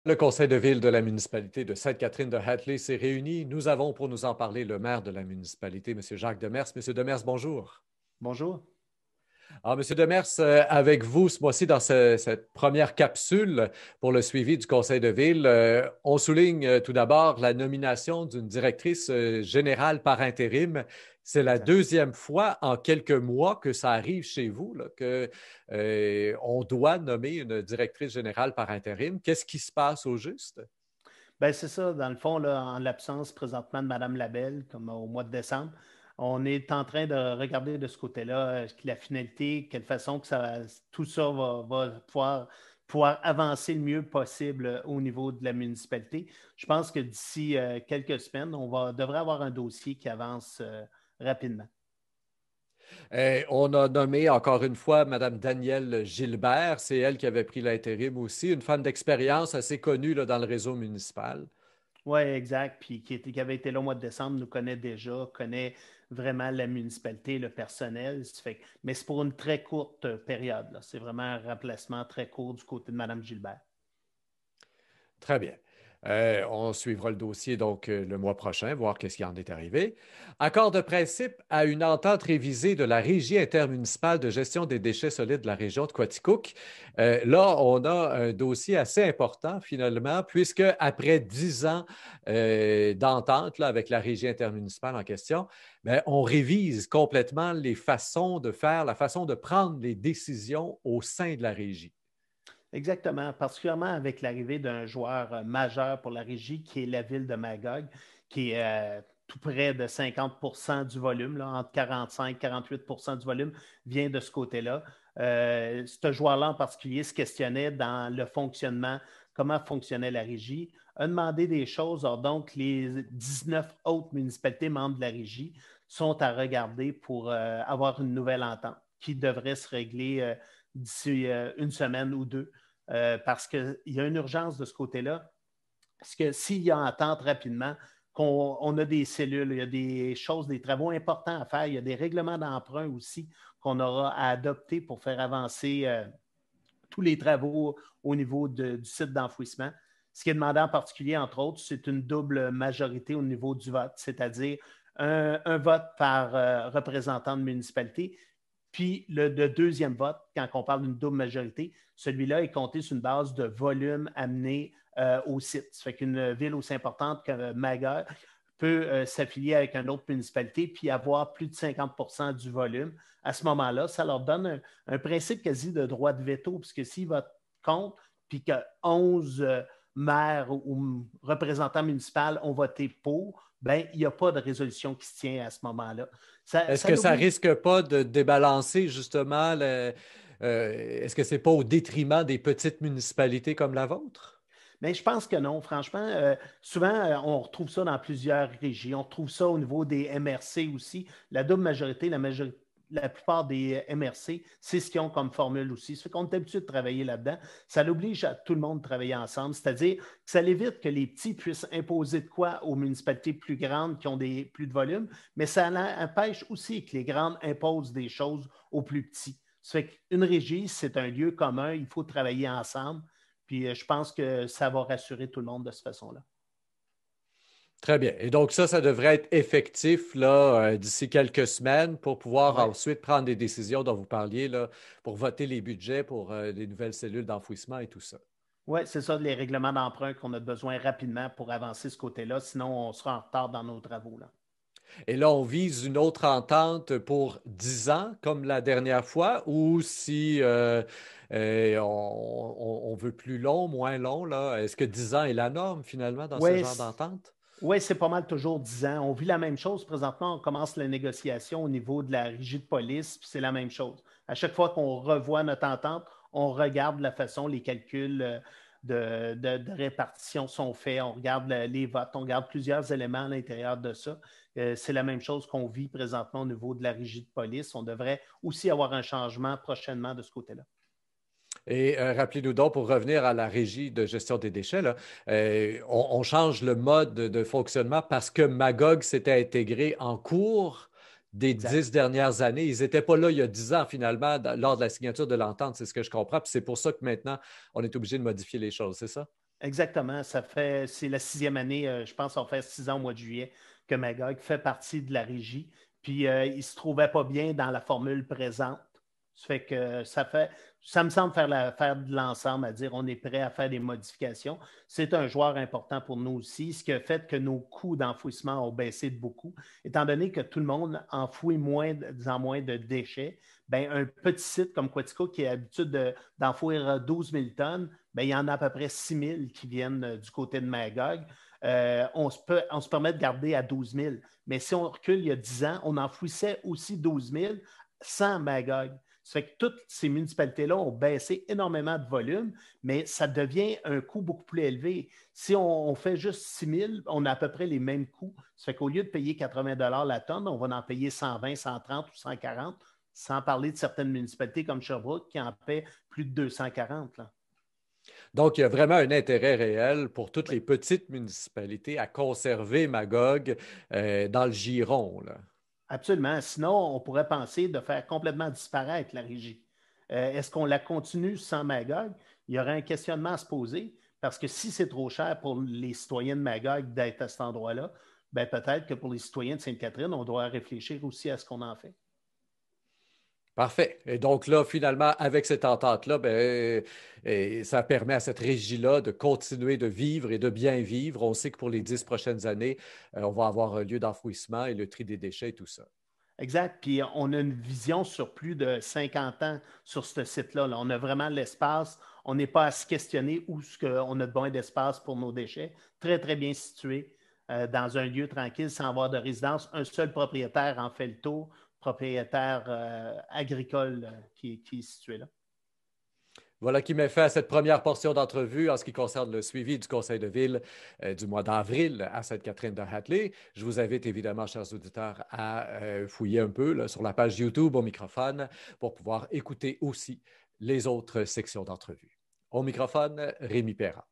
Le conseil de ville de la municipalité de Sainte-Catherine de Hatley s'est réuni. Nous avons pour nous en parler le maire de la municipalité, M. Jacques Demers. M. Demers, bonjour. Bonjour. Alors, M. Demers, avec vous ce mois-ci dans cette première capsule pour le suivi du conseil de ville, on souligne tout d'abord la nomination d'une directrice générale par intérim. C'est la Exact. deuxième fois en quelques mois que ça arrive chez vous, là, que on doit nommer une directrice générale par intérim. Qu'est-ce qui se passe au juste? Ben, c'est ça, dans le fond, là, en l'absence présentement de Mme Labelle, comme au mois de décembre, on est en train de regarder de ce côté-là la finalité, quelle façon que tout ça va pouvoir avancer le mieux possible au niveau de la municipalité. Je pense que d'ici quelques semaines, devrait avoir un dossier qui avance rapidement. On a nommé encore une fois Mme Danielle Gilbert. C'est elle qui avait pris l'intérim aussi, une femme d'expérience assez connue là, dans le réseau municipal. Oui, exact. Puis qui avait été là au mois de décembre, nous connaît déjà, connaît vraiment la municipalité, le personnel. Mais c'est pour une très courte période, là. C'est vraiment un remplacement très court du côté de Mme Gilbert. Très bien. On suivra le dossier donc le mois prochain, voir qu'est-ce qui en est arrivé. Accord de principe à une entente révisée de la Régie intermunicipale de gestion des déchets solides de la région de Quaticook. Là, on a un dossier assez important finalement, puisque après 10 ans d'entente là, avec la Régie intermunicipale en question, bien, on révise complètement les façons de faire, la façon de prendre les décisions au sein de la Régie. Exactement, particulièrement avec l'arrivée d'un joueur majeur pour la régie, qui est la ville de Magog, qui est tout près de 50 du volume, là, entre 45 et 48 du volume, vient de ce côté-là. Ce joueur-là en particulier se questionnait dans le fonctionnement, comment fonctionnait la régie, a demandé des choses. Alors donc, les 19 autres municipalités membres de la régie sont à regarder pour avoir une nouvelle entente qui devrait se régler d'ici une semaine ou deux. Parce qu'il y a une urgence de ce côté-là. Parce que s'il y a entente rapidement, qu'on a des cellules, il y a des choses, des travaux importants à faire, il y a des règlements d'emprunt aussi qu'on aura à adopter pour faire avancer tous les travaux au niveau du site d'enfouissement. Ce qui est demandé en particulier, entre autres, c'est une double majorité au niveau du vote, c'est-à-dire un vote par représentant de municipalité. Puis le deuxième vote, quand on parle d'une double majorité, celui-là est compté sur une base de volume amené au site. Ça fait qu'une ville aussi importante que Magog peut s'affilier avec une autre municipalité puis avoir plus de 50 du volume. À ce moment-là, ça leur donne un principe quasi de droit de veto, puisque s'ils votent contre, puis que 11 maires ou représentants municipaux ont voté pour, ben, il n'y a pas de résolution qui se tient à ce moment-là. Est-ce Ça que ça l'oblige. risque pas de débalancer justement est-ce que c'est pas au détriment des petites municipalités comme la vôtre? Mais je pense que non, franchement. Souvent, on retrouve ça dans plusieurs régions. On retrouve ça au niveau des MRC aussi. La double majorité, la plupart des MRC, c'est ce qu'ils ont comme formule aussi. Ça fait qu'on est habitué de travailler là-dedans. Ça l'oblige à tout le monde de travailler ensemble. C'est-à-dire que ça évite que les petits puissent imposer de quoi aux municipalités plus grandes qui ont plus de volume, mais ça empêche aussi que les grandes imposent des choses aux plus petits. Ça fait qu'une régie, c'est un lieu commun. Il faut travailler ensemble. Puis je pense que ça va rassurer tout le monde de cette façon-là. Très bien. Et donc ça devrait être effectif là, d'ici quelques semaines pour pouvoir Oui, ensuite prendre des décisions dont vous parliez là, pour voter les budgets pour les nouvelles cellules d'enfouissement et tout ça. ouais, c'est ça, les règlements d'emprunt qu'on a besoin rapidement pour avancer ce côté-là. Sinon, on sera en retard dans nos travaux, là. Et là, on vise une autre entente pour 10 ans, comme la dernière fois, ou si on veut plus long, moins long, là, est-ce que 10 ans est la norme finalement dans ce Oui, genre d'entente? ouais, c'est pas mal toujours 10 ans. On vit la même chose. Présentement, on commence la négociation au niveau de la régie de police, puis c'est la même chose. À chaque fois qu'on revoit notre entente, on regarde la façon, les calculs de répartition sont faits, on regarde les votes, on regarde plusieurs éléments à l'intérieur de ça. C'est la même chose qu'on vit présentement au niveau de la régie de police. On devrait aussi avoir un changement prochainement de ce côté-là. Et rappelez-nous donc, pour revenir à la régie de gestion des déchets, là, on change le mode de fonctionnement parce que Magog s'était intégré en cours des Exact. 10 dernières années. Ils n'étaient pas là il y a 10 ans, finalement, lors de la signature de l'entente, c'est ce que je comprends. Puis c'est pour ça que maintenant, on est obligé de modifier les choses, c'est ça? Exactement. C'est la 6e année, je pense, on fait 6 ans au mois de juillet que Magog fait partie de la régie. Puis il ne se trouvait pas bien dans la formule présente. Ça fait que ça me semble faire de l'ensemble, à dire on est prêt à faire des modifications. C'est un joueur important pour nous aussi, ce qui a fait que nos coûts d'enfouissement ont baissé de beaucoup. Étant donné que tout le monde enfouit moins en moins de déchets, ben, un petit site comme Quatico qui a l'habitude d'enfouir 12 000 tonnes, ben, il y en a à peu près 6 000 qui viennent du côté de Magog. On se permet de garder à 12 000. Mais si on recule il y a 10 ans, on enfouissait aussi 12 000 sans Magog. Ça fait que toutes ces municipalités-là ont baissé énormément de volume, mais ça devient un coût beaucoup plus élevé. Si on fait juste 6 000, on a à peu près les mêmes coûts. Ça fait qu'au lieu de payer 80 la tonne, on va en payer 120, 130 ou 140, sans parler de certaines municipalités comme Sherbrooke qui en paient plus de 240. Là. Donc, il y a vraiment un intérêt réel pour toutes Oui. les petites municipalités à conserver Magog dans le giron, là. Absolument. Sinon, on pourrait penser de faire complètement disparaître la régie. Est-ce qu'on la continue sans Magog? Il y aurait un questionnement à se poser parce que si c'est trop cher pour les citoyens de Magog d'être à cet endroit-là, ben peut-être que pour les citoyens de Sainte-Catherine, on doit réfléchir aussi à ce qu'on en fait. Parfait. Et donc là, finalement, avec cette entente-là, ben, ça permet à cette régie-là de continuer de vivre et de bien vivre. On sait que pour les 10 prochaines années, on va avoir un lieu d'enfouissement et le tri des déchets et tout ça. Exact. Puis on a une vision sur plus de 50 ans sur ce site-là. Là. On a vraiment l'espace. On n'est pas à se questionner où ce qu'on a besoin d'espace pour nos déchets. Très, très bien situé dans un lieu tranquille sans avoir de résidence. Un seul propriétaire en fait le tour, propriétaire agricole qui est situé là. Voilà qui met fin à cette première portion d'entrevue en ce qui concerne le suivi du Conseil de ville du mois d'avril à Sainte-Catherine-de-Hatley. Je vous invite évidemment, chers auditeurs, à fouiller un peu là, sur la page YouTube au microphone pour pouvoir écouter aussi les autres sections d'entrevue. Au microphone, Rémi Perra.